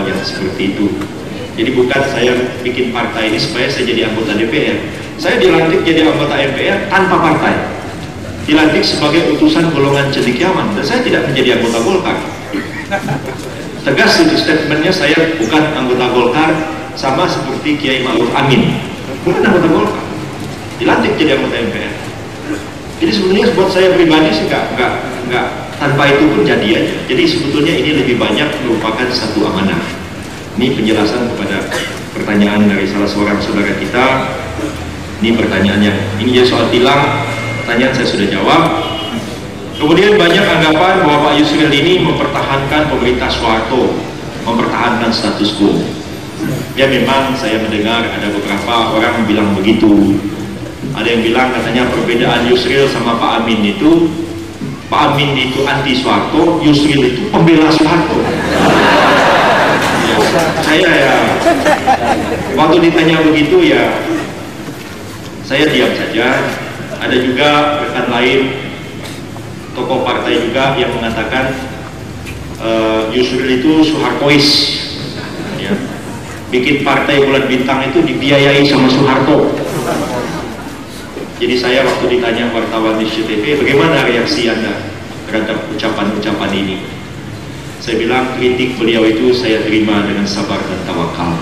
yang seperti itu. Jadi bukan saya bikin partai ini supaya saya jadi anggota DPR. Saya dilantik jadi anggota MPR tanpa partai, dilantik sebagai utusan golongan cendekiawan, dan saya tidak menjadi anggota Golkar. Tegas itu statementnya, saya bukan anggota Golkar, sama seperti Kiai Ma'ruf Amin, bukan anggota Golkar, dilantik jadi anggota MPR. Jadi sebenarnya buat saya pribadi sih nggak tanpa itu pun jadi aja. Jadi sebetulnya ini lebih banyak merupakan satu amanah. Ini penjelasan kepada pertanyaan dari salah seorang saudara kita. Ini pertanyaannya, ini jadi soal tilang. Pertanyaan saya sudah jawab. Kemudian banyak anggapan bahwa Pak Yusril ini mempertahankan pemerintah Soeharto, mempertahankan status quo. Ya memang saya mendengar ada beberapa orang bilang begitu. Ada yang bilang katanya perbedaan Yusril sama Pak Amin itu, Pak Amin itu anti Soeharto, Yusril itu pembela Soeharto. Ya, saya ya waktu ditanya begitu ya saya diam saja. Ada juga rekan lain tokoh partai juga yang mengatakan Yusril itu Soehartois, ya. Bikin partai Bulan Bintang itu dibiayai sama Soeharto. Jadi saya waktu ditanya wartawan di SCTV, bagaimana reaksi Anda terhadap ucapan-ucapan ini? Saya bilang kritik beliau itu saya terima dengan sabar dan tawakal.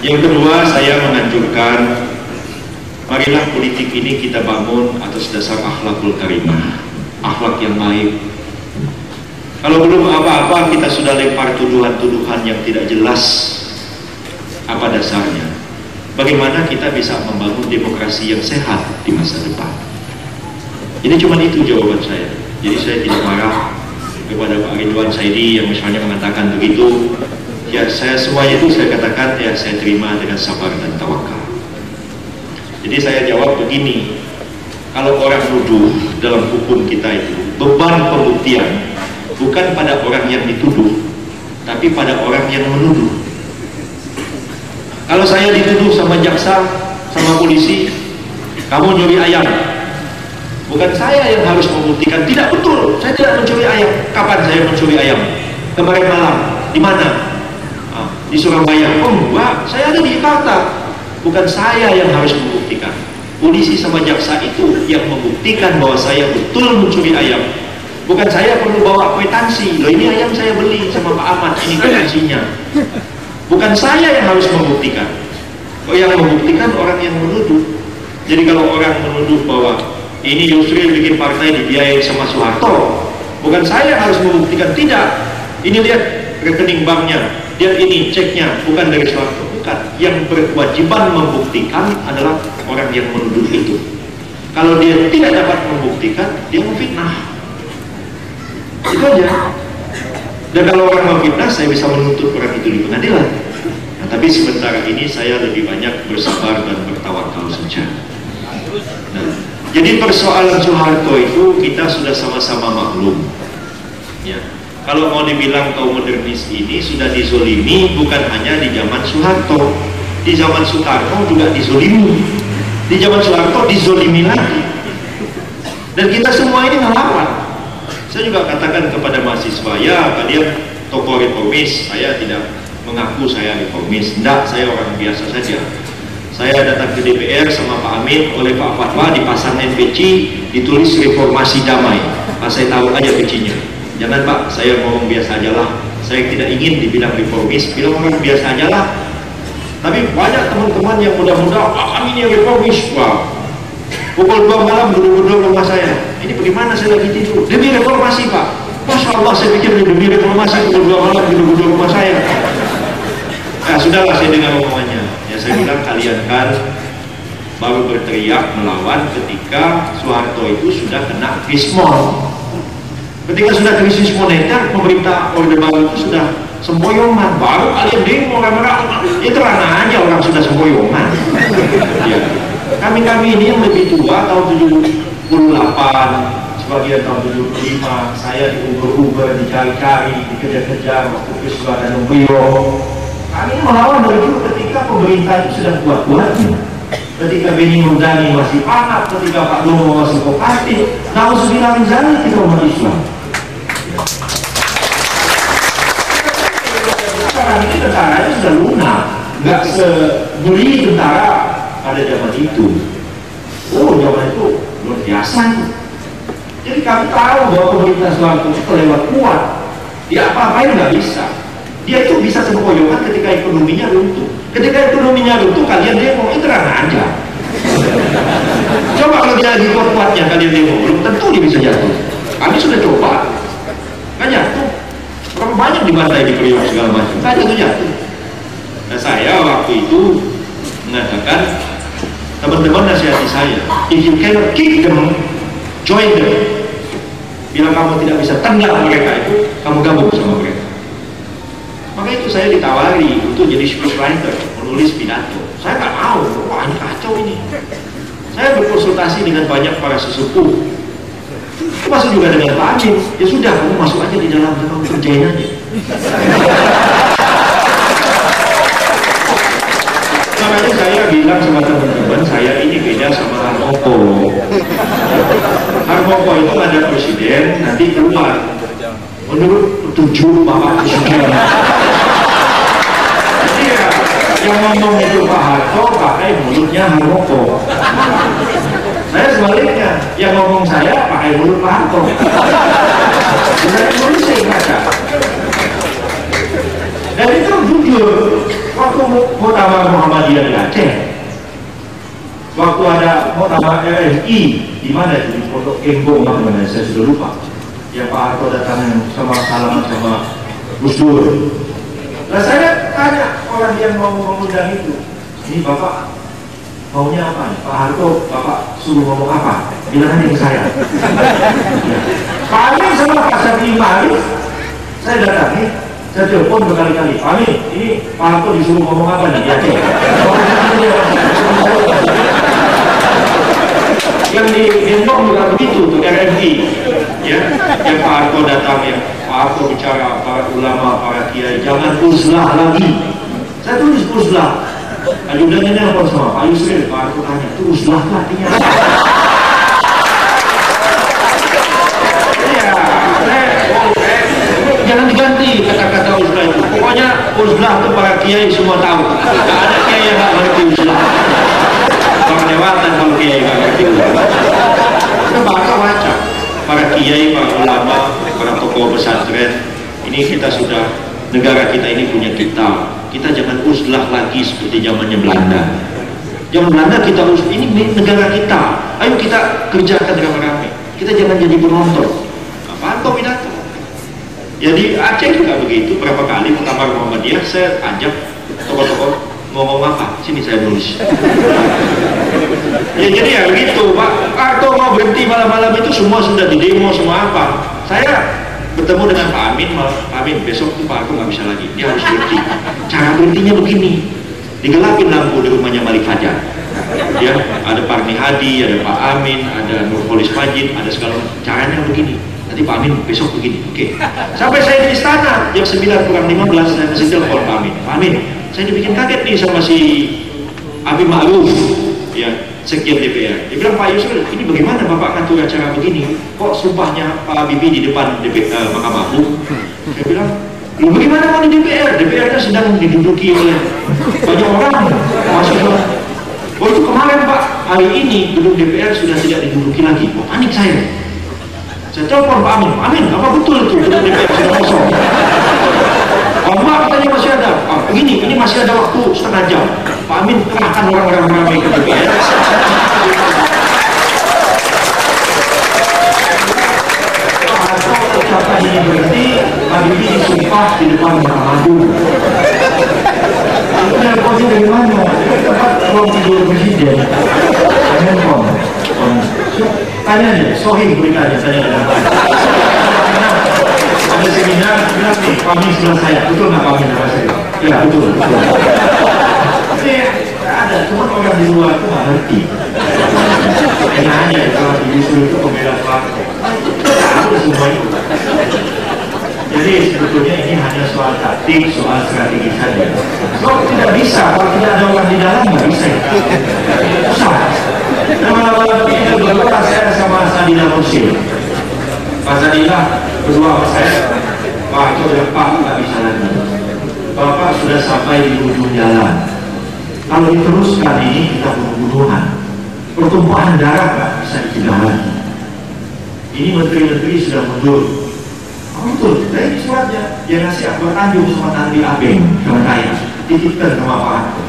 Yang kedua, saya menganjurkan, marilah politik ini kita bangun atas dasar akhlakul karimah, akhlak yang baik. Kalau belum apa-apa kita sudah lempar tuduhan-tuduhan yang tidak jelas apa dasarnya. Bagaimana kita bisa membangun demokrasi yang sehat di masa depan? Ini cuma itu jawaban saya. Jadi saya tidak marah kepada Pak Ridwan Saidi yang misalnya mengatakan begitu. Ya saya semuanya itu saya katakan ya saya terima dengan sabar dan tawakal. Jadi saya jawab begini, kalau orang nuduh dalam hukum kita itu beban pembuktian bukan pada orang yang dituduh, tapi pada orang yang menuduh. Kalau saya dituduh sama jaksa, sama polisi, kamu nyuri ayam, bukan saya yang harus membuktikan. Tidak betul, saya tidak mencuri ayam. Kapan saya mencuri ayam? Kemarin malam. Di mana? Di Surabaya. Oh enggak, saya ada di Jakarta. Bukan saya yang harus membuktikan. Polisi sama jaksa itu yang membuktikan bahwa saya betul mencuri ayam. Bukan saya perlu bawa kwitansi. Loh ini ayam saya beli sama Pak Ahmad, ini kwitansinya. Bukan saya yang harus membuktikan. Yang membuktikan orang yang menuduh. Jadi kalau orang menuduh bahwa ini Yusril bikin partai dibiayai sama Soeharto, bukan saya yang harus membuktikan. Tidak. Ini lihat rekening banknya, lihat ini ceknya, bukan dari Soeharto. Bukan. Yang berkewajiban membuktikan adalah orang yang menuduh itu. Kalau dia tidak dapat membuktikan, dia memfitnah. Itu aja. Dan kalau orang memfitnah, saya bisa menuntut orang itu di pengadilan. Nah, tapi sementara ini saya lebih banyak bersabar dan bertawakal saja. Nah, jadi persoalan Soeharto itu kita sudah sama-sama maklum. Ya. Kalau mau dibilang kaum modernis ini sudah dizolimi bukan hanya di zaman Soeharto, di zaman Soekarno juga dizolimi, di zaman Soeharto dizolimi lagi. Dan kita semua ini melawan. Saya juga katakan kepada mahasiswa, ya kalian tokoh reformis, saya tidak mengaku saya reformis. Tidak, saya orang biasa saja. Saya datang ke DPR sama Pak Amin, oleh Pak Fatwa dipasang NPC, ditulis reformasi damai. Pak saya tahu aja PC-nya. Jangan Pak, saya ngomong biasa aja lah. Saya tidak ingin dibilang reformis, bilang orang biasa aja lah. Tapi banyak teman-teman yang muda-muda, Pak Amin yang reformis. Wah, pukul 2 malam duduk-duduk rumah saya. Ini bagaimana saya lagi tidur? Demi reformasi Pak. Masya Allah, saya pikir demi reformasi pukul 2 malam duduk-duduk rumah saya. Nah sudahlah, saya dengar omongannya. Ya saya bilang kalian kan baru berteriak melawan ketika Soeharto itu sudah kena krismon. Ketika sudah krisis moneter, pemerintah Orde Baru itu sudah sempoyongan. Baru kalian demo rame-rame. Ya terang aja orang sudah sempoyongan. Ya. Kami-kami ini yang lebih tua tahun 78, sebagian tahun 75, saya diuber-uber, dicari-cari, dikejar-kejar waktu peristiwa Danung Priok. Kami melawan dari dulu ketika pemerintah itu sudah kuat-kuatnya. Ketika Benny Murdani masih panas, ketika Pak Domo masih kooperatif, nauzubillah min dzalik kita umat Islam. tentara itu sudah lunak, nggak sebeli tentara pada zaman itu. Oh, zaman itu luar biasa. Jadi kami tahu bahwa pemerintah Soeharto itu kelewat kuat. Dia apa-apain nggak bisa. Dia itu bisa sempoyokan ketika ekonominya runtuh. Ketika ekonominya runtuh, kalian demo, itu terang aja. Coba kalau dia lagi kuat-kuatnya kalian demo, belum tentu dia bisa jatuh. Kami sudah coba, kan jatuh. Berapa banyak dibantai di Priok segala macam, kan jatuh. Nah, saya waktu itu mengatakan, teman-teman nasihati saya, if you cannot kick them, join them. Bila kamu tidak bisa tendang mereka itu, kamu gabung sama mereka. Maka itu saya ditawari untuk jadi speechwriter, menulis pidato. Saya nggak mau, wah ini kacau ini. Saya berkonsultasi dengan banyak para sesepuh, termasuk juga dengan Pak Amin. Ya sudah, kamu masuk aja di dalam, kamu kerjain aja. Makanya saya bilang sama teman-teman, saya ini beda sama Harmoko. Harmoko itu ada presiden, nanti keluar menurut petunjuk Bapak Presiden. Iya, yang ngomong itu Pak Harto pakai mulutnya Harmoko. Saya sebaliknya, yang ngomong saya pakai mulut Pak Harto. Saya Indonesia baca. Dan itu jujur, waktu muktamar Muhammadiyah di Aceh, waktu ada muktamar RFI di mana itu di Pondok Gembong namanya, saya sudah lupa. Ya Pak Harto datang sama salaman sama Gus Dur. Nah saya tanya orang yang mau mengundang itu, ini Bapak maunya apa? Pak Harto, Bapak suruh ngomong apa? Bilang aja ke saya. Ya. Pak Amin sama Pak Syafi'i Ma'arif, saya datangi, saya telepon berkali-kali. Pak Amin, ini Pak Harto disuruh ngomong apa nih? Ya, yang di Gembong juga begitu, tuh RFI, ya, yang Pak Harto datang, ya, Pak Harto bicara para ulama, para kiai, jangan uzlah lagi. Saya tulis uzlah. Ajudannya nelfon sama Pak Yusril, Pak Harto tanya, itu uzlah artinya. Iya, jangan diganti kata-kata uzlah itu. Pokoknya uzlah itu para kiai semua tahu. Tidak ada kiai yang nggak ngerti uzlah. Kelewatan kalau kiai nggak ngerti. Kita baca para kiai, para ulama, para tokoh pesantren. Ini kita sudah, negara kita ini punya kita jangan uzlah lagi seperti zamannya Belanda. Zaman Belanda kita ini negara kita, ayo kita kerjakan ramai-ramai. Kita jangan jadi penonton. Apa pidato? Ya di Aceh juga begitu, berapa kali muktamar Muhammadiyah saya ajak tokoh-tokoh ngomong apa, sini saya nulis. Ya jadi ya begitu Pak Harto mau berhenti malam-malam itu semua sudah di demo semua apa. Saya bertemu dengan Pak Amin, Pak Amin besok tuh Pak Harto nggak bisa lagi, dia harus berhenti. Cara berhentinya begini, digelapin lampu di rumahnya Malik Fajar. Ya, ada Parmi Hadi, ada Pak Amin, ada Nurholis Majid, ada segala macam. Caranya begini. Nanti Pak Amin besok begini, oke. Sampai saya di istana jam 9:15 saya kasih telepon Pak Amin. Pak Amin, saya dibikin kaget nih sama si Abi Ma'ruf, ya, Sekjen DPR. Dia bilang, Pak Yusril, ini bagaimana Bapak atur acara begini? Kok sumpahnya Pak Habibie di depan Mahkamah Agung? Saya bilang, lu bagaimana mau di DPR? DPR-nya sedang diduduki oleh banyak orang. Maksudnya, oh itu kemarin Pak, hari ini gedung DPR sudah tidak diduduki lagi. Oh, panik saya. Saya telepon Pak Amin, Amin, apa betul itu gedung DPR sudah kosong? Oh enggak, katanya masih ada. Oh, begini, ini masih ada waktu setengah jam. Pak Amin kerahkan orang-orang ramai ke DPR. Atau ucapan ini berhenti, Habibie disumpah di depan Mahkamah Agung. Itu nelponnya dari mana? Tempat ruang tidur presiden. Handphone. Tanya nih, Sohib beritanya, tanya dengan ada seminar, bilang nih, kami sebelah saya, betul nggak kami sebelah saya? Iya, betul. Ini ada, cuma orang di luar itu nggak ngerti. Enak aja, kalau di Yusril itu pembela partai. Tahu semua itu. Jadi sebetulnya ini hanya soal taktik, soal strategi saja. So, tidak bisa, kalau tidak ada orang di dalam, nggak bisa. Susah. Malam-malam kita berdua, saya sama Sadila Musil. Pak Sadila berdua sama saya, Pak itu udah Pak nggak bisa lagi. Bapak sudah sampai di ujung jalan. Kalau diteruskan ini kita bunuh-bunuhan, pertumpahan darah nggak bisa dicegah lagi. Ini menteri-menteri sudah mundur. Oh betul, dari suratnya dia ngasih Akbar Tanjung sama Tanri Abeng sama saya, titipkan sama Pak Harto.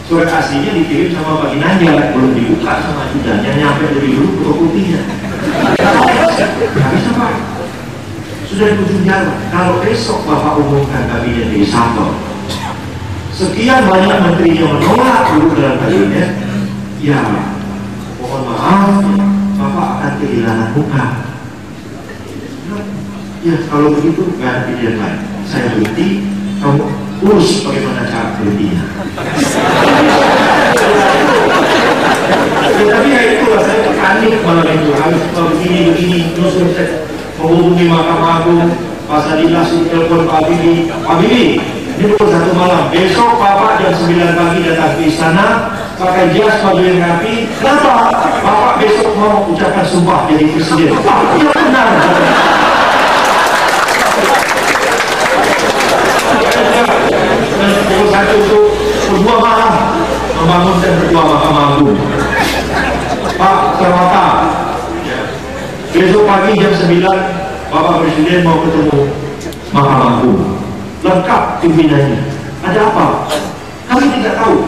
Surat aslinya dikirim sama Pak Ginanjar, belum dibuka sama Judan, yang nyampe lebih dulu fotokopinya. Nggak bisa Pak, sudah di ujung jalan. Kalau besok Bapak umumkan kabinet di reshuffle, sekian banyak menteri yang menolak dulu dalam kabinet, ya mohon maaf, Bapak akan kehilangan muka. Ya kalau begitu nggak ada pilihan lain. Saya berhenti, kamu urus bagaimana cara berhentinya. Ya, tapi ya itulah, saya panik malam itu, harus begini, terus saya menghubungi Mahkamah Agung, Pak Sadila suruh telepon Pak Bibi, Pak Bibi, ini pukul 1 malam, besok Bapak jam 9 pagi datang ke istana, pakai jas baju yang rapi. Kenapa? Bapak besok mau ucapkan sumpah jadi presiden. Pak, iya benar. Pukul 1 itu pukul 2 malam membangunkan ketua Mahkamah Agung, Pak Sarwata. Besok pagi jam 9 Bapak Presiden mau ketemu Mahkamah Agung, lengkap pimpinannya. Ada apa? Kami tidak tahu.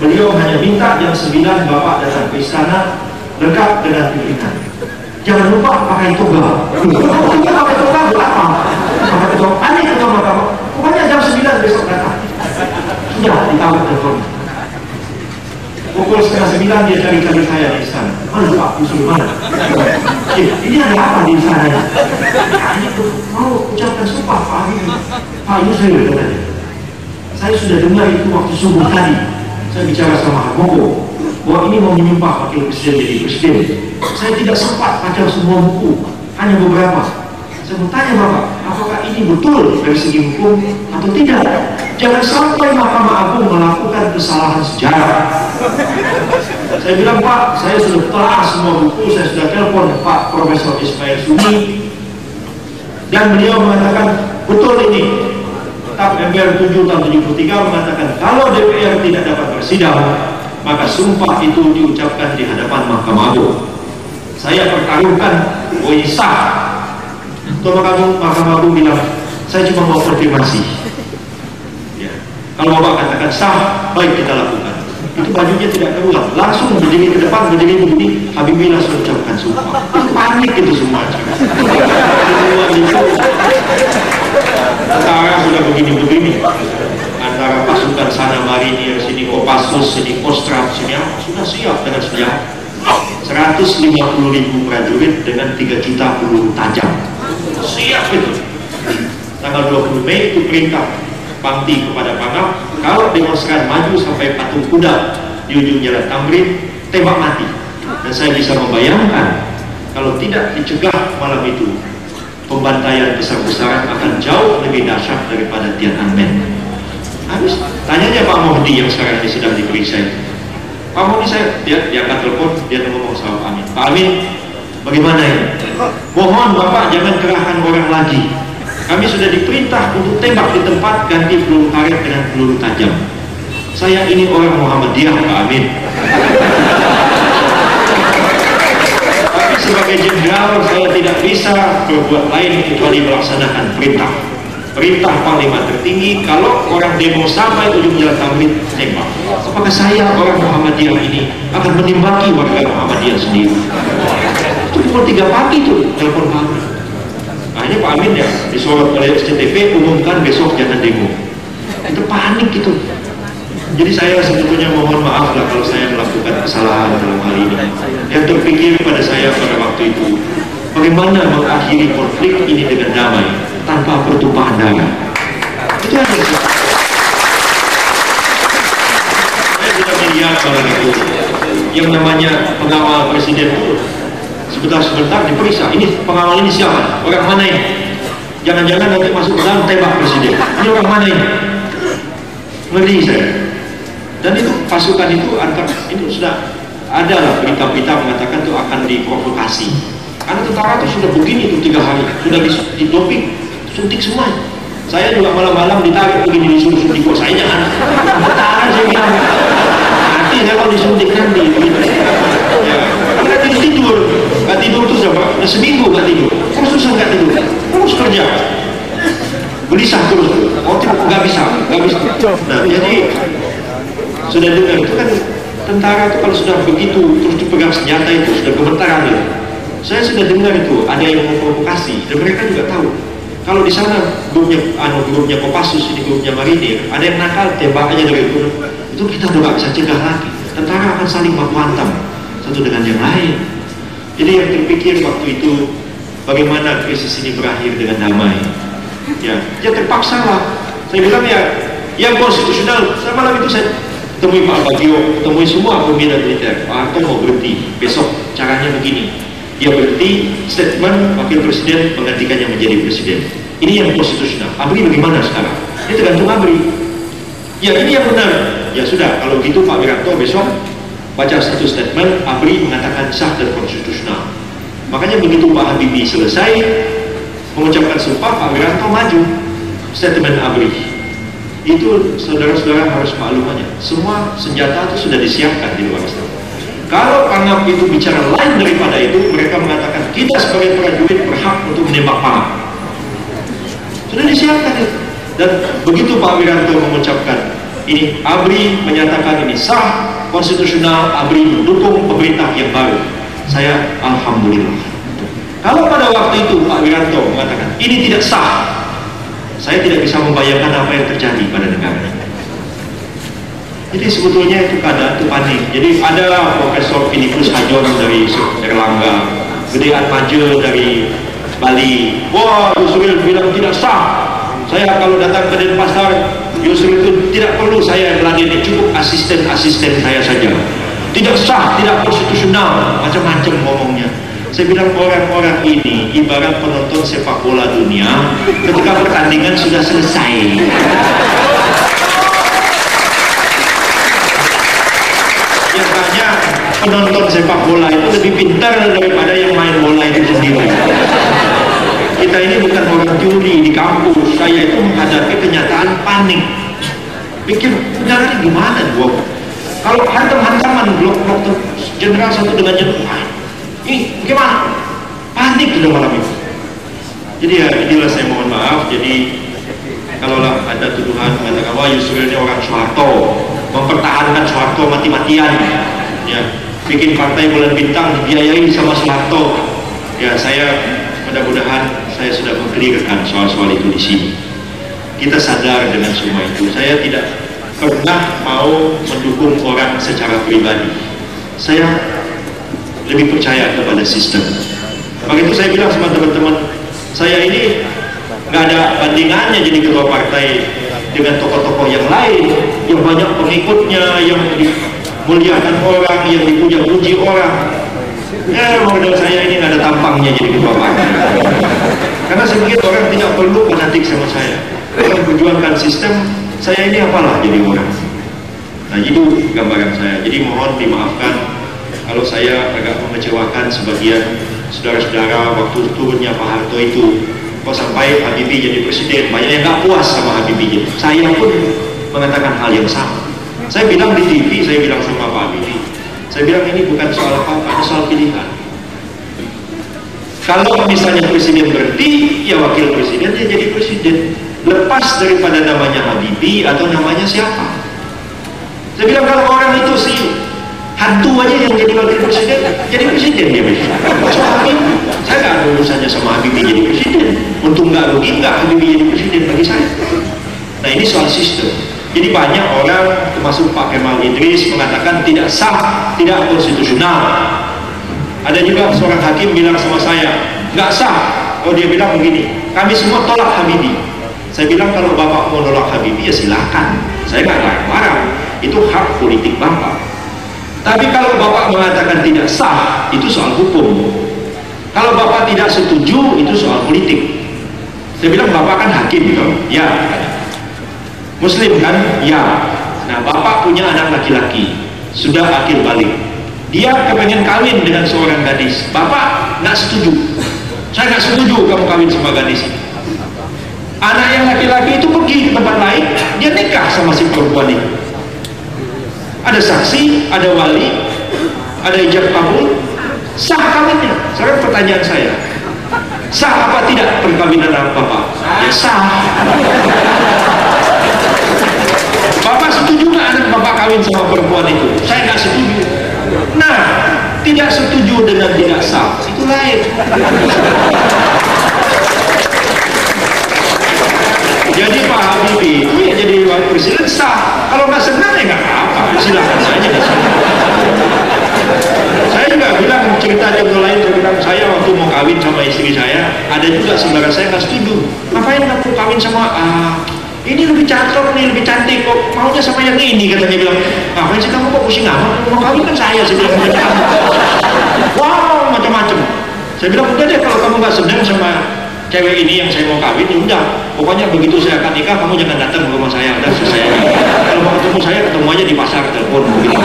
Beliau hanya minta jam 9 Bapak datang ke istana, lengkap dengan pimpinan. Jangan lupa pakai toga. Pakai toga buat apa? Pakai toga. Aneh ketua Mahkamah. Pokoknya jam 9 besok datang. Sudah ditawar telepon. Pukul setengah 9 dia cari saya di istana. Mana Pak Yusril, mana? Ini ada apa di istana? Ini mau ucapkan sumpah Pak Yusril katanya. Saya sudah dengar itu waktu subuh tadi. Saya bicara sama Harmoko bahwa ini mau menyumpah wakil presiden jadi presiden. Saya tidak sempat baca semua buku, hanya beberapa. Saya mau tanya Bapak, apakah ini betul dari segi hukum atau tidak? Jangan sampai Mahkamah Agung melakukan kesalahan sejarah. Saya bilang, Pak, saya sudah telah semua buku, saya sudah telepon Pak Profesor Ismail Suni, dan beliau mengatakan betul ini. Tap MPR 7 tahun 73 mengatakan kalau DPR tidak dapat bersidang, maka sumpah itu diucapkan di hadapan Mahkamah Agung. Saya pertaruhkan bahwa ini sah. Mahkamah Agung bilang, saya cuma mau konfirmasi. Ya. Kalau Bapak katakan sah, baik kita lakukan. Itu bajunya tidak keluar, langsung berdiri ke depan, berdiri begini, Habibie langsung ucapkan sumpah. Panik itu semua. Antara sudah begini-begini, antara pasukan sana marinir, sini Kopassus, sini Kostrad, sini apa, sudah siap dengan senjata. 150.000 prajurit dengan 3 juta peluru tajam. Siap itu. Tanggal 20 Mei itu perintah Pangti kepada Pangap, kalau demonstran maju sampai patung kuda di ujung jalan Tamrin, tembak mati. Dan saya bisa membayangkan kalau tidak dicegah malam itu, pembantaian besar-besaran akan jauh lebih dahsyat daripada Tiananmen. Habis tanyanya Pak Mohdi yang sekarang ini sedang diperiksa. Pak Mohdi, saya diangkat telepon, dia ngomong sama Pak Amin. Pak Amin, bagaimana ya? Mohon Bapak jangan kerahkan orang lagi. Kami sudah diperintah untuk tembak di tempat, ganti peluru karet dengan peluru tajam. Saya ini orang Muhammadiyah, Pak Amin. Tapi sebagai jenderal saya tidak bisa berbuat lain kecuali melaksanakan perintah. Perintah Panglima tertinggi, kalau orang demo sampai ujung jalan Tamrin, tembak. Apakah saya orang Muhammadiyah ini akan menimbaki warga Muhammadiyah sendiri? Itu pukul 3 pagi tuh telepon Pak Amin. Nah ini Pak Amin ya disorot oleh SCTV, umumkan besok jangan demo. Itu panik itu. Jadi saya sebetulnya mohon maaf lah kalau saya melakukan kesalahan dalam hal ini. Yang terpikir pada saya pada waktu itu, bagaimana mengakhiri konflik ini dengan damai tanpa pertumpahan darah. Itu aja. Saya sudah melihat pada itu yang namanya pengawal presiden itu sebentar diperiksa, ini pengawal ini siapa? Orang mana ini? Jangan-jangan nanti masuk ke dalam tembak presiden. Ini orang mana ini? Ngeri saya. Dan itu pasukan itu itu sudah ada lah berita-berita mengatakan itu akan diprovokasi. Karena tentara itu sudah begini itu 3 hari, sudah didoping, suntik semua. Saya juga malam-malam ditarik begini disuruh suntik. Kok saya jangan tahan, saya bilang nanti saya kalau disuntik nanti gitu. Ya, nggak tidur, nggak tidur tuh siapa? Seminggu nggak tidur, terus susah nggak tidur, terus kerja, gelisah terus, nggak bisa. Nah, jadi sudah dengar itu kan tentara itu kalau sudah begitu terus dipegang senjata itu sudah gemetaran ya. Saya sudah dengar itu ada yang memprovokasi dan mereka juga tahu. Kalau di sana grupnya Kopassus, ini grupnya Marinir, ada yang nakal tembak aja dari itu kita udah nggak bisa cegah lagi. Tentara akan saling baku hantam satu dengan yang lain. Jadi yang terpikir waktu itu bagaimana krisis ini berakhir dengan damai. Ya terpaksa lah. Saya bilang ya, yang konstitusional. Sama malam itu saya temui Pak Bagio, temui semua pembina militer. Pak Harto mau berhenti besok, caranya begini. Dia berhenti, statement wakil presiden menggantikannya menjadi presiden. Ini yang konstitusional. ABRI bagaimana sekarang? Ini tergantung ABRI. Ya ini yang benar. Ya sudah, kalau gitu Pak Wiranto besok baca satu statement, ABRI mengatakan sah dan konstitusional. Makanya begitu Pak Habibie selesai mengucapkan sumpah, Pak Wiranto maju statement ABRI. Itu saudara-saudara harus maklumannya. Semua senjata itu sudah disiapkan di luar istana. Kalau Pangap itu bicara lain daripada itu, mereka mengatakan kita sebagai prajurit berhak untuk menembak Pangap. Sudah disiapkan itu. Dan begitu Pak Wiranto mengucapkan ini, ABRI menyatakan ini sah, konstitusional, ABRI mendukung pemerintah yang baru. Saya alhamdulillah. Kalau pada waktu itu Pak Wiranto mengatakan ini tidak sah, saya tidak bisa membayangkan apa yang terjadi pada negara ini. Jadi sebetulnya itu keadaan itu panik. Jadi ada Profesor Filipus Hajon dari Erlangga, Gede Atmaja dari Bali. Wah, Yusril bilang tidak sah. Saya kalau datang ke Denpasar, Yusril itu tidak perlu saya meladeni, cukup asisten-asisten saya saja. Tidak sah, tidak konstitusional, macam-macam ngomongnya. Saya bilang orang-orang ini ibarat penonton sepak bola dunia ketika pertandingan sudah selesai. Biasanya penonton sepak bola itu lebih pintar daripada yang main bola itu sendiri. Kita ini bukan orang juri di kampus. Saya itu menghadapi kenyataan panik. Pikir benar gimana gua? Kalau hantam-hantaman blok-blok jenderal satu dengan jenderal, ini gimana? Panik sudah malam itu. Jadi ya inilah saya mohon maaf. Jadi kalaulah ada tuduhan mengatakan wah Yusril ini orang Soeharto, mempertahankan Soeharto mati-matian, ya bikin partai bulan bintang dibiayai sama Soeharto. Ya saya mudah-mudahan saya sudah mengklirkan soal-soal itu di sini. Kita sadar dengan semua itu. Saya tidak pernah mau mendukung orang secara pribadi. Saya lebih percaya kepada sistem. Maka itu saya bilang sama teman-teman, saya ini nggak ada bandingannya jadi ketua partai dengan tokoh-tokoh yang lain yang banyak pengikutnya, yang dimuliakan orang, yang dipuja-puji orang. Ya model saya ini nggak ada tampangnya jadi ketua partai. Karena saya pikir orang tidak perlu fanatik sama saya. Orang perjuangkan sistem, saya ini apalah jadi orang. Nah itu gambaran saya. Jadi mohon dimaafkan kalau saya agak mengecewakan sebagian saudara-saudara waktu turunnya Pak Harto itu. Kok sampai Habibie jadi presiden, banyak yang gak puas sama Habibie. Saya pun mengatakan hal yang sama. Saya bilang di TV, saya bilang sama Pak Habibie, saya bilang ini bukan soal apa-apa, ini soal pilihan. Kalau misalnya presiden berhenti, ya wakil presiden dia jadi presiden. Lepas daripada namanya Habibie atau namanya siapa. Saya bilang kalau orang itu sih hantu aja yang jadi wakil presiden dia besok. Saya nggak ada urusannya sama Habibie jadi presiden. Untung nggak rugi nggak Habibie jadi presiden bagi saya. Nah ini soal sistem. Jadi banyak orang termasuk Pak Kemal Idris mengatakan tidak sah, tidak konstitusional. Ada juga seorang hakim bilang sama saya nggak sah. Oh dia bilang begini, kami semua tolak Habibie. Saya bilang kalau Bapak mau nolak Habibie ya silakan. Saya nggak larang-larang. Itu hak politik Bapak. Tapi kalau Bapak mengatakan tidak sah, itu soal hukum. Kalau Bapak tidak setuju, itu soal politik. Saya bilang Bapak kan hakim, gitu? Ya. Muslim kan? Ya. Nah Bapak punya anak laki-laki, sudah akil balik. Dia kepengen kawin dengan seorang gadis. Bapak nggak setuju. Saya nggak setuju kamu kawin sama gadis ini. Anak yang laki-laki itu pergi ke tempat lain, dia nikah sama si perempuan itu. Ada saksi, ada wali, ada ijab kabul, sah kawinnya. Sekarang pertanyaan saya, sah apa tidak perkawinan Bapak? Ya sah. Bapak setuju nggak anak Bapak kawin sama perempuan itu? Saya nggak setuju. Nah, tidak setuju dengan tidak sah itu lain. Jadi Pak Habibie itu ya jadi wakil presiden sah. Kalau nggak senang ya nggak apa-apa, silahkan saja. Saya juga bilang cerita contoh lain, saya bilang saya waktu mau kawin sama istri saya, ada juga saudara saya nggak setuju. Ngapain kamu kawin sama ini lebih cakep nih, lebih cantik, kok maunya sama yang ini, katanya. Bilang, ngapain sih kamu kok pusing amat, mau kawin kan saya bilang. Wow, macam-macam. Saya bilang, udah deh, kalau kamu nggak senang sama cewek ini yang saya mau kawin, ya udah, pokoknya begitu saya akan nikah, kamu jangan datang ke rumah saya, udah selesai. Kalau mau ketemu saya, ketemu aja di pasar, telepon begitu.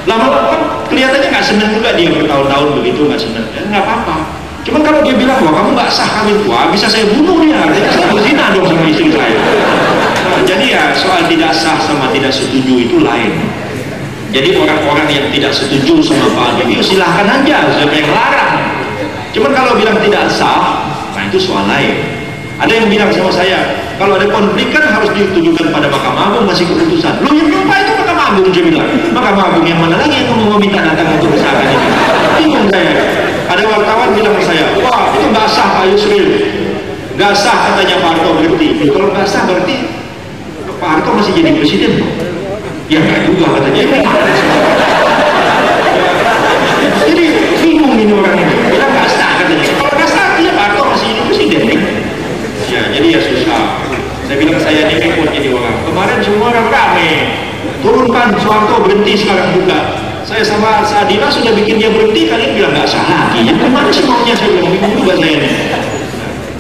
Lama-lama kan kelihatannya nggak senang juga dia bertahun-tahun begitu, nggak senang, ya nggak apa-apa. Cuman kalau dia bilang, wah kamu nggak sah kawin, wah bisa saya bunuh dia, artinya saya berzina dong sama istri saya. Nah, jadi ya soal tidak sah sama tidak setuju itu lain. Jadi orang-orang yang tidak setuju sama Pak Habibie, silahkan aja, siapa yang larang. Cuman kalau bilang tidak sah, nah itu soal lain. Ada yang bilang sama saya, kalau ada konflik kan harus ditujukan pada Mahkamah Agung, masih keputusan. Lu yang lupa itu Mahkamah Agung, saya bilang. Mahkamah Agung yang mana lagi yang mau meminta datang untuk usahakan ini? Bingung saya. Ada wartawan bilang ke saya, wah itu nggak sah Pak Yusril, nggak sah katanya Pak Harto berhenti. Kalau nggak sah berarti Pak Harto masih jadi presiden? Ya nggak juga katanya. Jadi bingung ini orang ini. Bilang nggak sah katanya. Kalau nggak sah, ya Pak Harto masih jadi presiden nih. Ya jadi ya susah. Saya bilang saya ini repot jadi orang. Kemarin semua orang rame, turunkan Soeharto berhenti sekarang juga. Saya sama Sadila sudah bikin dia berhenti, kalian bilang nggak sah lagi. Ya kemana sih maunya, saya bilang bingung juga saya ini.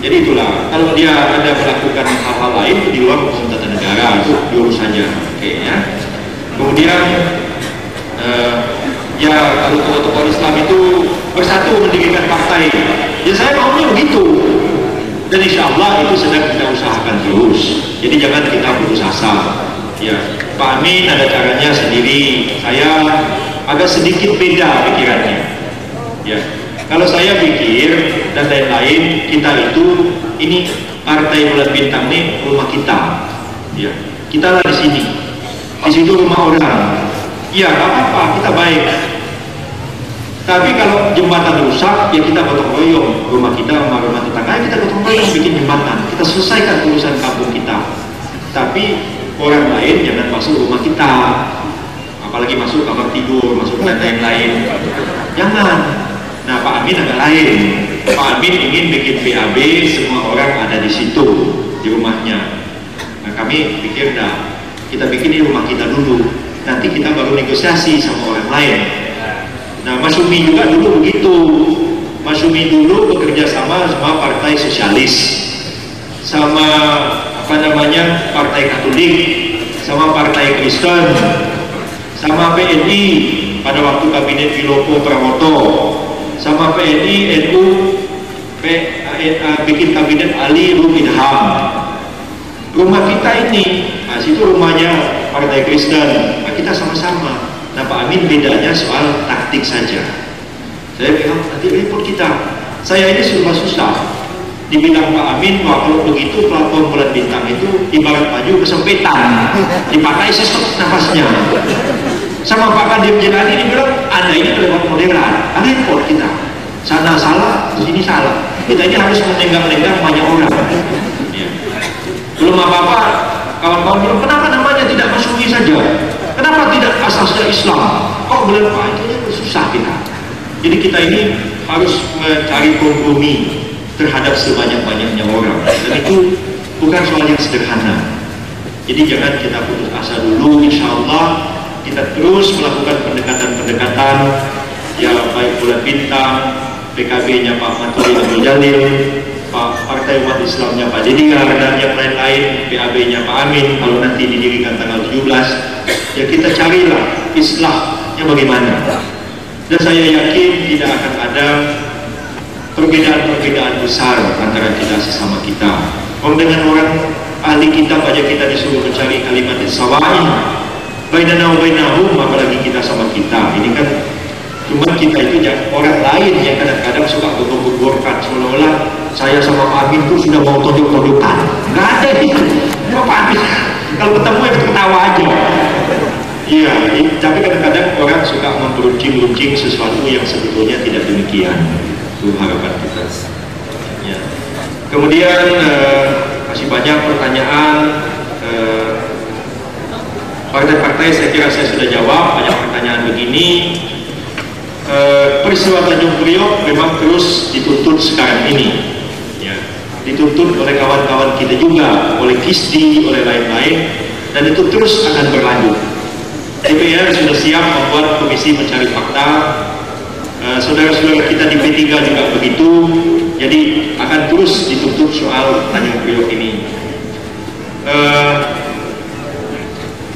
Jadi itulah, kalau dia ada melakukan hal-hal lain di luar hukum tata negara, itu diurus saja. Oke, ya. Kemudian ya kalau tokoh-tokoh Islam itu bersatu mendirikan partai, ya saya maunya begitu. Dan insya Allah itu sedang kita usahakan terus. Jadi jangan kita putus asa. Ya, Pak Amin ada caranya sendiri. Saya agak sedikit beda pikirannya. Ya, kalau saya pikir dan lain-lain, kita itu ini Partai Bulan Bintang ini rumah kita. Ya, kita lah di sini. Di situ rumah orang. Ya, nggak apa-apa, kita baik. Tapi kalau jembatan rusak, ya kita gotong royong. Rumah kita sama rumah tetangga, kita gotong royong bikin jembatan. Kita selesaikan urusan kampung kita. Tapi orang lain jangan masuk rumah kita, apalagi masuk kamar tidur, masuk lantai yang lain. Jangan. Nah, Pak Amin agak lain. Pak Amin ingin bikin PAB, semua orang ada di situ, di rumahnya. Nah, kami pikir, nah, kita bikin di rumah kita dulu. Nanti kita baru negosiasi sama orang lain. Nah, Mas Umi juga dulu begitu. Mas Umi dulu bekerja sama Partai Sosialis, sama Partai Katolik, sama Partai Kristen, sama PNI pada waktu kabinet Wilopo Pramoto, sama PNI, NU, bikin kabinet Ali Lumidham. Rumah kita ini, nah situ rumahnya Partai Kristen, nah kita sama-sama. Nah Pak Amin bedanya soal taktik saja. Saya bilang nanti repot kita. Saya ini susah. Dibilang Pak Amin, wah kalau begitu platform Bulan Bintang itu ibarat baju kesempitan, dipakai sesek nafasnya. Sama Pak Kadir Jelani dibilang, Anda ini lewat modern, repot kita. Sana salah, sini salah. Kita ini harus menenggang-nenggang banyak orang. Ya. Belum apa-apa, kawan-kawan bilang, kenapa namanya tidak Masumi saja? Kenapa tidak asasnya Islam? Kok bilang, Pak, itu susah kita. Jadi kita ini harus mencari kompromi terhadap sebanyak-banyaknya orang, dan itu bukan soal yang sederhana. Jadi jangan kita putus asa dulu. Insya Allah kita terus melakukan pendekatan-pendekatan, ya baik Bulan Bintang, PKB-nya Pak Maturi Abdul Jalil, Partai Umat Islamnya Pak Dedingar, dan yang lain-lain, PAB-nya Pak Amin. Kalau nanti didirikan tanggal 17, ya kita carilah islahnya bagaimana. Dan saya yakin tidak akan ada perbedaan-perbedaan besar antara kita sesama kita. Kalau dengan orang ahli kitab aja kita disuruh mencari kalimat sawain bainana wa bainahum, apalagi kita sama kita. Ini kan cuma kita itu orang lain yang kadang-kadang suka menggugurkan seolah-olah saya sama Pak Amin itu sudah mau tonjok-tonjokan. Nggak ada itu. Cuma Pak Amin kalau ketemu itu ketawa aja. Iya, tapi kadang-kadang orang suka memperuncing-runcing sesuatu yang sebetulnya tidak demikian. Itu harapan kita. Ya. Kemudian masih banyak pertanyaan. Partai-partai saya kira saya sudah jawab. Banyak pertanyaan begini. Peristiwa Tanjung Priok memang terus dituntut sekarang ini, ya. Dituntut oleh kawan-kawan kita juga, oleh KISDI, oleh lain-lain, dan itu terus akan berlanjut. DPR sudah siap membuat komisi mencari fakta. Saudara-saudara kita di P3 juga begitu, jadi akan terus dituntut soal Tanjung Priok ini.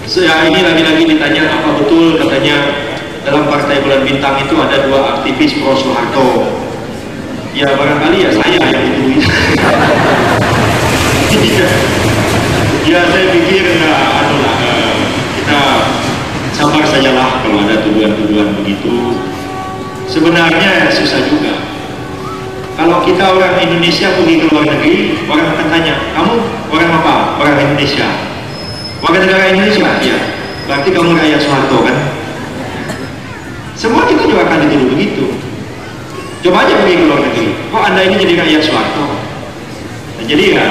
Saya ini lagi-lagi ditanya apa betul katanya dalam Partai Bulan Bintang itu ada 2 aktivis pro Soeharto. Ya barangkali ya saya yang dituduh. Ya saya pikir kita sabar sajalah kalau ada tuduhan-tuduhan begitu. Sebenarnya susah juga. Kalau kita orang Indonesia pergi ke luar negeri, orang akan tanya, kamu orang apa? Orang Indonesia. Warga negara Indonesia? Ya. Berarti kamu rakyat Soeharto kan? Semua kita juga akan dituduh begitu. Coba aja pergi ke luar negeri, kok Anda ini jadi rakyat Soeharto? Nah, jadi ya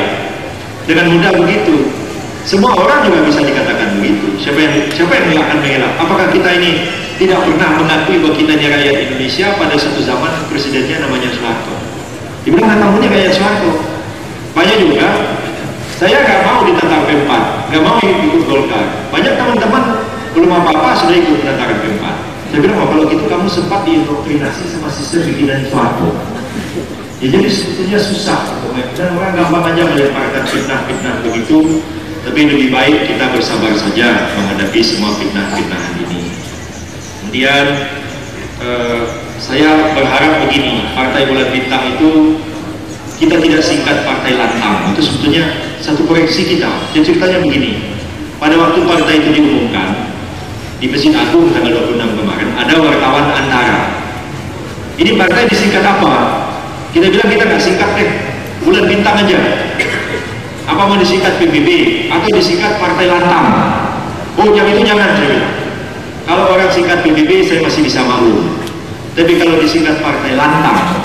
dengan mudah begitu. Semua orang juga bisa dikatakan begitu. Siapa yang akan mengelak? Apakah kita ini tidak pernah mengakui bahwa kita ini rakyat Indonesia? Pada satu zaman presidennya namanya Soeharto. Dibilang kamunya rakyat Soeharto. Banyak juga. Saya nggak mau ditentang P4, nggak mau ikut Golkar. Banyak teman-teman belum apa-apa sudah ikut penentangan P4. Saya bilang, kalau gitu kamu sempat diindoktrinasi sama sistem bikinan Soeharto. Ya jadi sebetulnya susah, dan orang gampang aja melemparkan fitnah-fitnah begitu. Tapi lebih baik kita bersabar saja menghadapi semua fitnah-fitnahan ini. Kemudian saya berharap begini, Partai Bulan Bintang itu kita tidak singkat partai lantang. Itu sebetulnya satu koreksi kita. Jadi ceritanya begini, pada waktu partai itu diumumkan di Masjid Agung tanggal 26 kemarin, ada wartawan Antara. Ini partai disingkat apa? Kita bilang kita nggak singkat deh, Bulan Bintang aja. Apa mau disingkat PBB atau disingkat Partai Lantang? Oh, yang itu jangan, saya bilang. Kalau orang singkat PBB saya masih bisa malu. Tapi kalau disingkat Partai Lantang,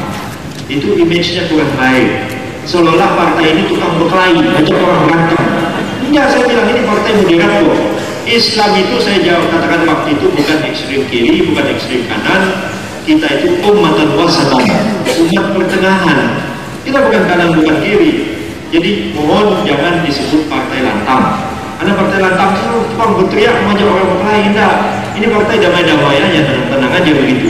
itu image-nya kurang baik. Seolah-olah partai ini tukang berkelahi, banyak orang berantem. Enggak, saya bilang ini partai moderat kok. Islam itu saya jawab katakan waktu itu bukan ekstrem kiri, bukan ekstrem kanan. Kita itu ummatan wasatan, umat pertengahan. Kita bukan kanan, bukan kiri. Jadi mohon jangan disebut partai lantang. Karena partai lantang itu tukang berteriak mengajak orang berkelahi. Enggak, ini partai damai-damai aja, tenang-tenang aja begitu.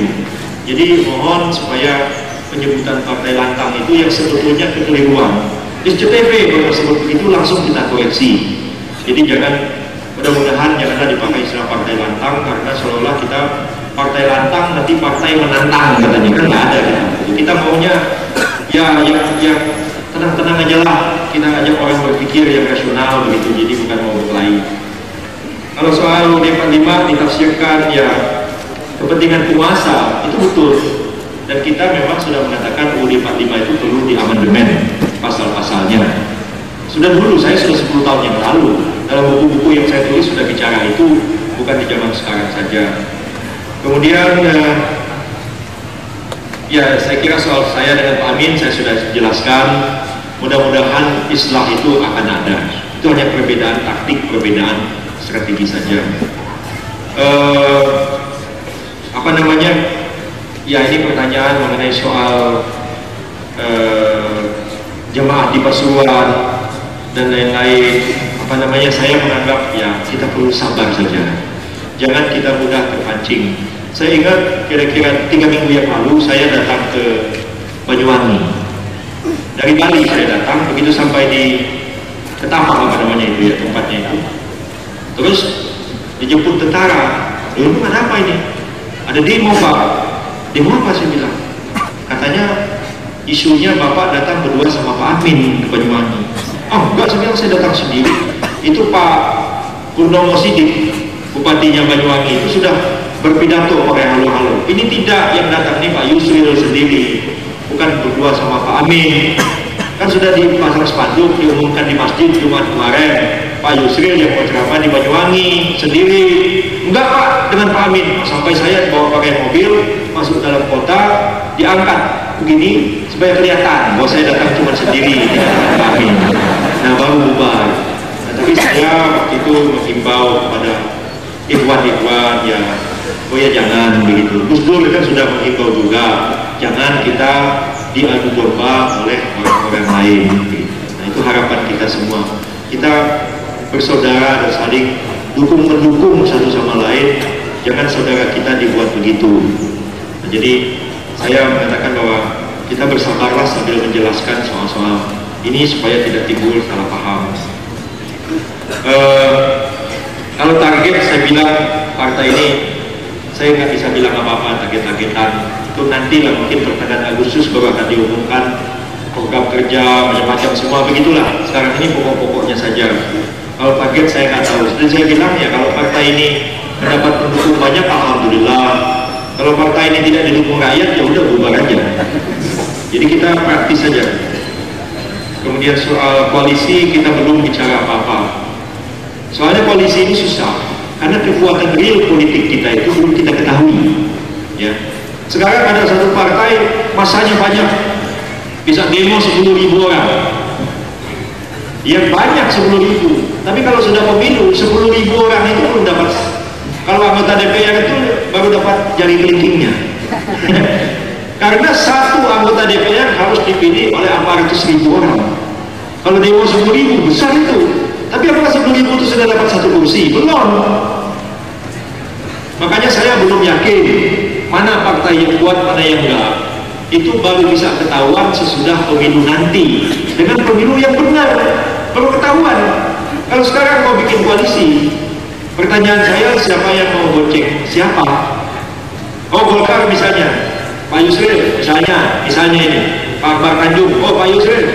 Jadi mohon supaya penyebutan partai lantang itu yang sebetulnya kekeliruan. SCTV kalau sebut begitu langsung kita koreksi. Jadi jangan, mudah-mudahan janganlah dipakai istilah partai lantang, karena seolah-olah kita partai lantang nanti partai menantang katanya, kan nggak ada gitu. Kita maunya ya tenang-tenang aja lah, kita ajak orang berpikir yang rasional begitu, jadi bukan mau berkelahi. Kalau soal UUD 45 ditafsirkan ya kepentingan penguasa, itu betul, dan kita memang sudah mengatakan UUD 45 itu perlu diamandemen pasal-pasalnya. Sudah dulu, saya sudah 10 tahun yang lalu dalam buku-buku yang saya tulis sudah bicara itu, bukan di zaman sekarang saja. Kemudian ya saya kira soal saya dengan Pak Amin saya sudah jelaskan. Mudah-mudahan islah itu akan ada. Itu hanya perbedaan taktik, perbedaan strategi saja. Apa namanya? Ya ini pertanyaan mengenai soal jemaah di Pasuruan dan lain-lain. Apa namanya? Saya menganggap ya kita perlu sabar saja. Jangan kita mudah terpancing. Saya ingat kira-kira 3 minggu yang lalu saya datang ke Banyuwangi. Dari Bali saya datang, begitu sampai di Ketapang apa namanya itu ya, tempatnya itu. Terus dijemput tentara. Lalu ada apa ini? Ada demo Pak. Demo apa saya bilang? Katanya isunya Bapak datang berdua sama Pak Amin ke Banyuwangi. Oh enggak, saya datang sendiri. Itu Pak Purnomo Sidik, Bupatinya Banyuwangi, itu sudah berpidato pakai halo-halo. Ini tidak, yang datang ini Pak Yusril sendiri, bukan berdua sama Pak Amin. Kan sudah dipasang spanduk, diumumkan di masjid Jumat kemarin, Pak Yusril yang mau ceramah di Banyuwangi sendiri. Enggak Pak, dengan Pak Amin. Sampai saya bawa pakai mobil masuk dalam kota, diangkat begini supaya kelihatan bahwa saya datang cuma sendiri dengan Pak Amin. Nah baru bubar. Nah, tapi saya waktu itu menghimbau kepada ikhwan-ikhwan ya, oh ya jangan begitu. Gus Dur kan sudah menghimbau juga, jangan kita diadu domba oleh orang-orang lain. Nah itu harapan kita semua. Kita bersaudara dan saling dukung-mendukung satu sama lain. Jangan saudara kita dibuat begitu. Nah, jadi saya mengatakan bahwa kita bersabarlah sambil menjelaskan soal-soal ini supaya tidak timbul salah paham. Kalau target saya bilang partai ini, saya nggak bisa bilang apa-apa target-targetan. Itu nanti lah mungkin pertengahan Agustus baru akan diumumkan program kerja macam-macam semua begitulah. Sekarang ini pokok-pokoknya saja. Kalau target saya nggak tahu. Dan saya bilang ya kalau partai ini mendapat pendukung banyak, alhamdulillah. Kalau partai ini tidak didukung rakyat, ya udah bubar aja. Jadi kita praktis saja. Kemudian soal koalisi kita belum bicara apa-apa. Soalnya koalisi ini susah karena kekuatan real politik kita itu belum kita ketahui. Ya. Sekarang ada satu partai masanya banyak, bisa demo 10.000 orang. Ya banyak 10.000. Tapi kalau sudah pemilu 10.000 orang itu belum dapat. Kalau anggota DPR itu baru dapat jari kelingkingnya. Karena satu anggota DPR harus dipilih oleh 400.000 orang. Kalau demo 10.000 besar itu. Tapi apakah 10.000 itu sudah dapat satu kursi? Belum. Makanya saya belum yakin mana partai yang kuat, mana yang enggak. Itu baru bisa ketahuan sesudah pemilu nanti. Dengan pemilu yang benar, baru ketahuan. Kalau sekarang mau bikin koalisi, pertanyaan saya siapa yang mau bonceng siapa? Oh Golkar misalnya, Pak Yusril misalnya ini, Pak Akbar Tanjung, oh Pak Yusril,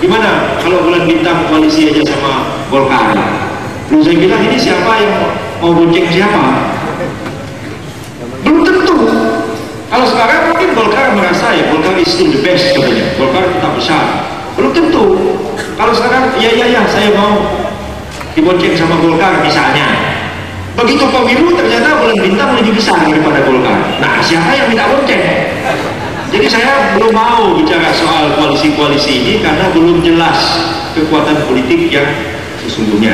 gimana kalau bulan bintang koalisi aja sama Golkar? Lalu saya bilang ini siapa yang mau bonceng siapa? Belum tentu. Kalau sekarang mungkin Golkar merasa ya Golkar is still the best katanya, Golkar tetap besar. Belum tentu. Kalau sekarang ya saya mau dibonceng sama Golkar misalnya. Begitu pemilu ternyata bulan bintang lebih besar daripada Golkar. Nah siapa yang minta bonceng? Jadi saya belum mau bicara soal koalisi-koalisi ini karena belum jelas kekuatan politik yang sesungguhnya.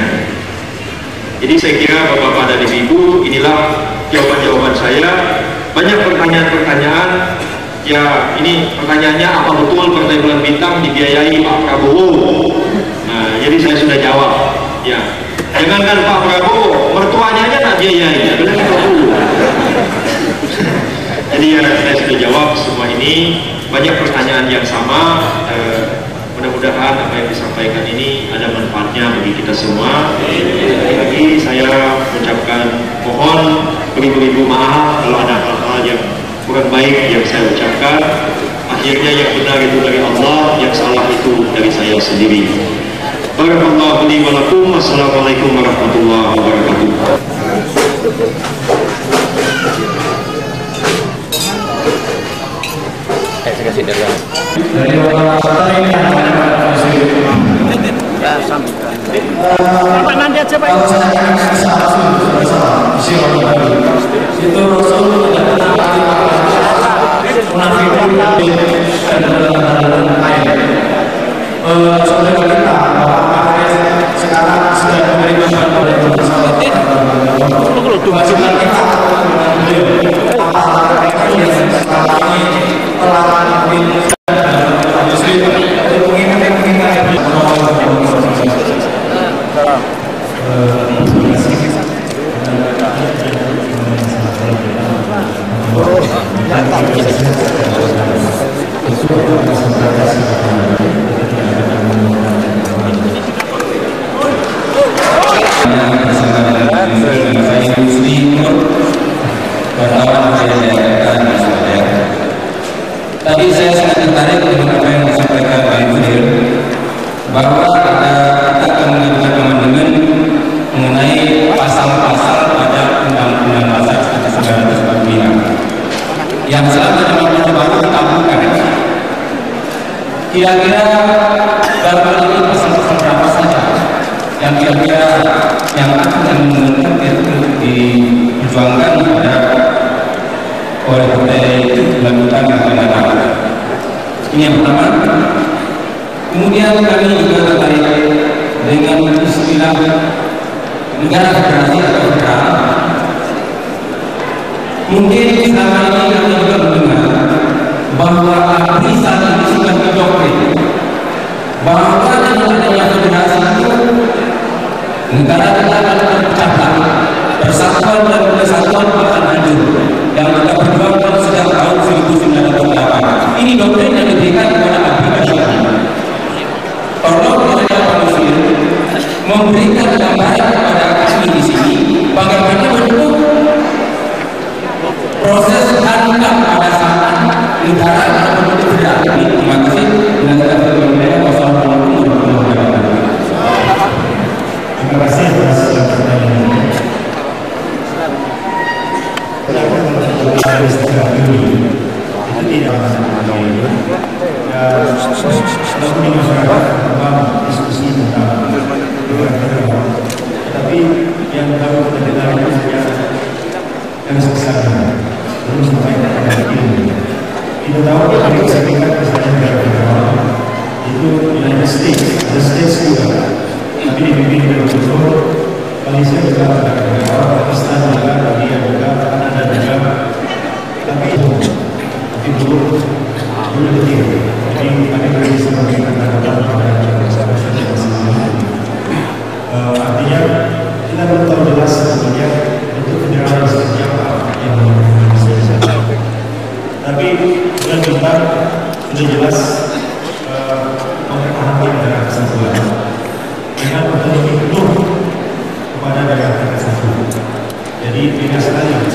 Jadi saya kira Bapak-Bapak dan Ibu, inilah jawaban-jawaban saya. Banyak pertanyaan-pertanyaan. Ya ini pertanyaannya apa betul Partai Bulan Bintang dibiayai Pak Prabowo? Nah jadi saya sudah jawab. Ya jangankan Pak Prabowo, mertuanya aja tak biayai. Bilang Prabowo. Jadi ya saya sudah jawab semua ini. Banyak pertanyaan yang sama. Mudah-mudahan apa yang disampaikan ini ada manfaatnya bagi kita semua. Lagi saya ucapkan mohon beribu-ribu maaf kalau ada hal-hal yang kurang baik yang saya ucapkan. Akhirnya yang benar itu dari Allah, yang salah itu dari saya sendiri. Barakallahu li wa lakum. Wassalamualaikum warahmatullahi wabarakatuh. Saya kasih dari Pak nanti aja Pak. Itu Rasul saudara kita sekarang sudah memberikan Tadi saya sangat yang kira-kira yang akan mengumumkan itu diperjuangkan oleh partai lanjutan yang akan datang. Ini yang pertama. Kemudian kami juga tertarik dengan istilah negara federasi atau federal. Mungkin selama ini kami juga mendengar bahwa ABRI saat ini sudah didoktrin bahwa dengan adanya federasi itu negara kita akan terpecah belah, persatuan dan kesatuan akan hancur yang kita perjuangkan sejak tahun 1998. Ini doktrin yang diberikan kepada ABRI Asia. Tolong kepada manusia memberikan gambaran kepada kami di sini bagaimana bentuk proses handicap pada saat negara akan bentuk federal ini. Terima kasih. Dan kita berbicara wassalamualaikum warahmatullahi wabarakatuh. Terima kasih atas pertanyaan ini. Itu tidak walaupun di masyarakat diskusi tentang negara, tapi yang baru kita dengar itu saja yang sebesarnya belum sampai kepada ini. Kita tahu Amerika Serikat misalnya negara itu United States, the States juga, tapi dipimpin oleh Gubernur. Malaysia juga negara, Pakistan juga, India juga, Kanada juga, tapi belum detil. Jadi kami belum bisa memberikan tanggapan artinya kita belum tahu jelas sebetulnya bentuk federal seperti apa yang dilakukan. Tapi dengan kita sudah jelas mempertahankan negara kesatuan dengan otonomi penuh kepada negara kesatuan. Jadi beda sekali